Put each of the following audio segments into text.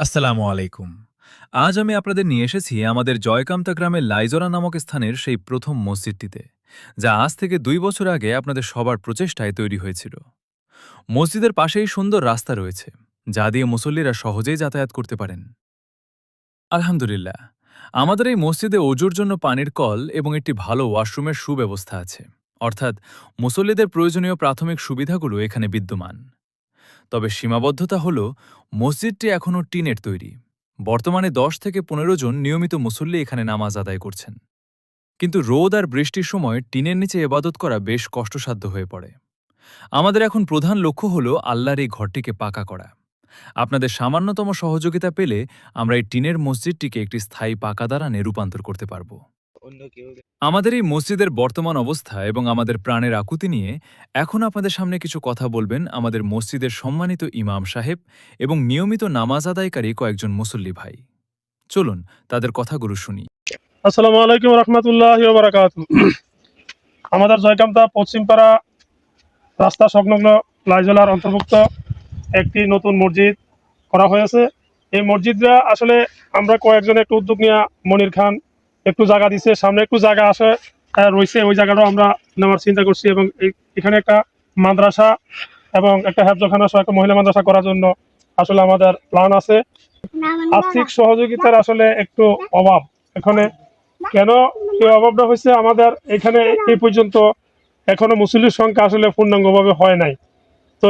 আসসালামু আলাইকুম। আজ আমি আপনাদের নিয়ে এসেছি আমাদের জয়কামতা গ্রামের লাইজরা নামক স্থানের সেই প্রথম মসজিদটিতে, যা আজ থেকে ২ বছর আগে আপনাদের সবার প্রচেষ্টায় তৈরি হয়েছিল। মসজিদের পাশেই সুন্দর রাস্তা রয়েছে, যা দিয়ে মুসল্লিরা সহজেই যাতায়াত করতে পারেন। আলহামদুলিল্লাহ, আমাদের এই মসজিদে অজুর জন্য পানির কল এবং একটি ভালো ওয়াশরুমের সুব্যবস্থা আছে, অর্থাৎ মুসল্লিদের প্রয়োজনীয় প্রাথমিক সুবিধাগুলো এখানে বিদ্যমান। তবে সীমাবদ্ধতা হল, মসজিদটি এখনও টিনের তৈরি। বর্তমানে ১০ থেকে ১৫ জন নিয়মিত মুসল্লি এখানে নামাজ আদায় করছেন। কিন্তু রোদ আর বৃষ্টির সময় টিনের নিচে ইবাদত করা বেশ কষ্টসাধ্য হয়ে পড়ে। আমাদের এখন প্রধান লক্ষ্য হল আল্লাহর এই ঘরটিকে পাকা করা। আপনাদের সামান্যতম সহযোগিতা পেলে আমরা এই টিনের মসজিদটিকে একটি স্থায়ী পাকা দালানে রূপান্তর করতে পারব। আমাদের এই মসজিদের বর্তমান অবস্থা এবং আমাদের প্রাণের আকুতি নিয়ে এখন আপনাদের সামনে কিছু কথা বলবেন আমাদের মসজিদের সম্মানিত ইমাম সাহেব এবং নিয়মিত নামাজ আদায়কারী কয়েকজন মুসল্লি ভাই। চলুন তাদের কথাগুলো শুনি। আসসালামু আলাইকুম রহমতুল্লাহি ওয়া বারাকাতুহু। আমাদের জয়কামতা পশ্চিমপাড়া রাস্তা সংলগ্ন লাইজলার অন্তর্ভুক্ত একটি নতুন মসজিদ করা হয়েছে। এই মসজিদটা আসলে আমরা কয়েকজন একটু উদ্যোগ নিয়ে, মনির খান একটু জায়গা দিচ্ছে, সামনে একটু জায়গা রয়েছে, ওই জায়গাটাও আমরা নেওয়ার চিন্তা করছি এবং এখানে একটা মাদ্রাসা এবং একটা হেফজখানা সহ একটা মহিলা মাদ্রাসা করার জন্য আসলে আমাদের প্ল্যান আছে। আর্থিক সহযোগিতার আসলে একটু অভাব এখানে। কেন এই অভাবটা হয়েছে, আমাদের এখানে এই পর্যন্ত এখনো মুসল্লির সংখ্যা আসলে পূর্ণাঙ্গভাবে হয় নাই। তো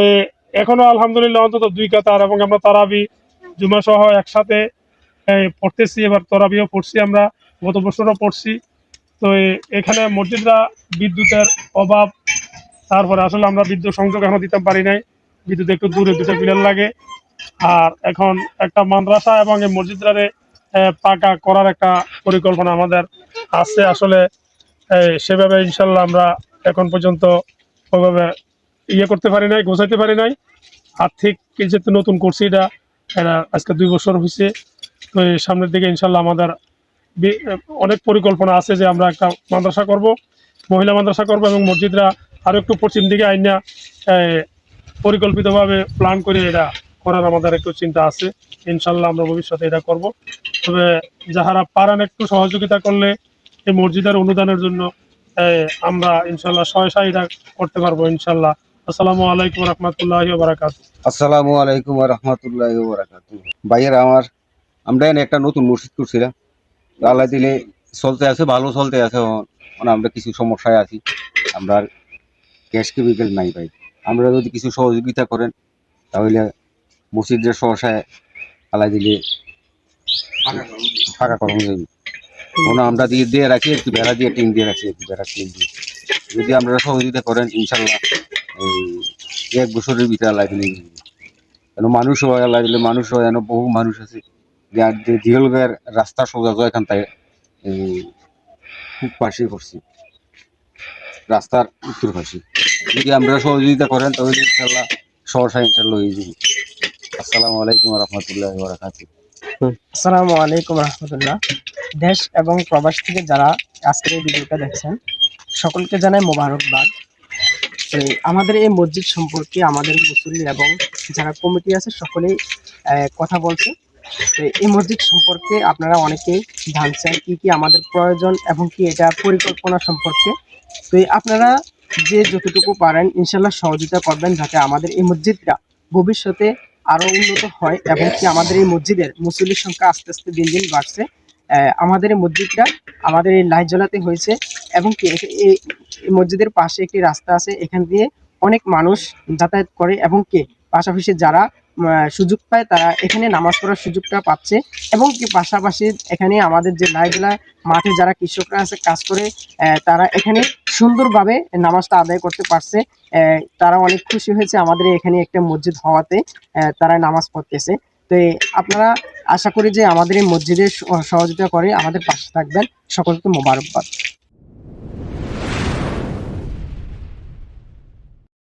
এখনো আলহামদুলিল্লাহ অন্তত 2 কাতার, এবং আমরা তারাবি জুমা সহ একসাথে পড়তেছি। এবার তারাবিও পড়ছি, আমরা গত বছরও পড়ছি। তো এখানে মসজিদরা বিদ্যুতের অভাব, তারপরে আসলে আমরা বিদ্যুৎ সংযোগ এখনো দিতে পারি নাই, বিদ্যুৎ একটু দূরে, 2টা পিলার লাগে। আর এখন একটা মাদ্রাসা এবং এই মসজিদটারে পাকা করার একটা পরিকল্পনা আমাদের আছে। আসলে সেভাবে ইনশাল্লাহ আমরা এখন পর্যন্ত ওইভাবে করতে পারি নাই, গোছাইতে পারি নাই। আর্থিক যেহেতু নতুন করছি, এটা আজকে 2 বছর হয়েছে। তো এই সামনের দিকে ইনশাল্লাহ আমাদের অনেক পরিকল্পনা আছে যে আমরা একটা মাদ্রাসা করব, মহিলা মাদ্রাসা করব, এবং মসজিদরা আরো একটু পশ্চিম দিকে আইনা পরিকল্পিতভাবে প্ল্যান করে এটা করার আমাদের একটু চিন্তা আছে। ইনশাল্লাহ আমরা ভবিষ্যতে এটা করব। তবে যাহারা পারেন একটু সহযোগিতা করলে এই মসজিদের অনুদানের জন্য আমরা ইনশাল্লাহ সহায়তা এটা করতে পারবো ইনশাল্লাহ। আসসালামু আলাইকুম রহমতুল্লাহি ওয়া বারাকাতুহু। আসসালামু আলাইকুম ওয়া রাহমাতুল্লাহি ওয়া বারাকাতুহু। ভাইয়েরা আমরা এখানে একটা নতুন মসজিদ করছিলাম। আল্লাহ দিলে চলতে আছে, ভালো চলতে আছে। মানে আমরা কিছু সমস্যায় আছি, আমরা ক্যাশ কেপিটাল নাই ভাই। আমরা যদি কিছু সহযোগিতা করেন তাহলে মসজিদের সমস্যায় আল্লাহ দিলে ফাঁকা করানো যাবে। আমরা দিয়ে রাখি, একটু বেড়া দিয়ে টিন দিয়ে রাখি, একটু বেড়া টিন দিয়ে। যদি আপনারা সহযোগিতা করেন ইনশাল্লাহ এই 1 বছরের ভিতরে আল্লাহ দিলে, কেন মানুষ হয়, আল্লাহ দিলে মানুষ হয়, যেন বহু মানুষ আছে যে জিরলগার রাস্তা সোজা যায় এখান থেকে খুব পাশে করছি, রাস্তার উত্তর পাশে। যদি আমরা সহযোগিতা করেন তাহলে ইনশাল্লাহ সহসা ইনশাল্লাহ হয়ে যাবে। আসসালামু আলাইকুম রহমতুল্লাহ বারাকাতুহু। আসসালামু আলাইকুম রহমতুল্লাহ। দেশ এবং প্রবাস থেকে যারা আজকের এই ভিডিওটা দেখছেন, সকলকে জানাই মোবারকবাদ। তো আমাদের এই মসজিদ সম্পর্কে আমাদের মুসল্লি এবং যারা কমিটি আছে সকলেই কথা বলছে। তো এই মসজিদ সম্পর্কে আপনারা অনেকেই জানছেন কি কি আমাদের প্রয়োজন এবং কি এটা পরিকল্পনা সম্পর্কে। তো আপনারা যে যতটুকু পারেন ইনশাল্লাহ সহযোগিতা করবেন, যাতে আমাদের এই মসজিদটা ভবিষ্যতে আরো উন্নত হয় এবং কি আমাদের এই মসজিদের মুসল্লির সংখ্যা আস্তে আস্তে দিন দিন বাড়ছে। আমাদের এই মসজিদটা আমাদের এই লাইজলাতে হয়েছে এবং কি এই মসজিদের পাশে একটি রাস্তা আছে, এখান দিয়ে অনেক মানুষ যাতায়াত করে এবং কি পাশাপাশি যারা সুযোগ পায় তারা এখানে নামাজ পড়ার সুযোগটা পাচ্ছে। এবং কি পাশাপাশি এখানে আমাদের যে লাইজলা মাঠে যারা কৃষকরা আছে কাজ করে, তারা এখানে সুন্দরভাবে নামাজটা আদায় করতে পারছে। তারা অনেক খুশি হয়েছে আমাদের এখানে একটা মসজিদ হওয়াতে, তারা নামাজ পড়তেছে। তো আপনারা আশা করি যে আমাদের এই মসজিদের সহযোগিতা করে আমাদের পাশে থাকবেন। সকলকে মোবারকবাদ।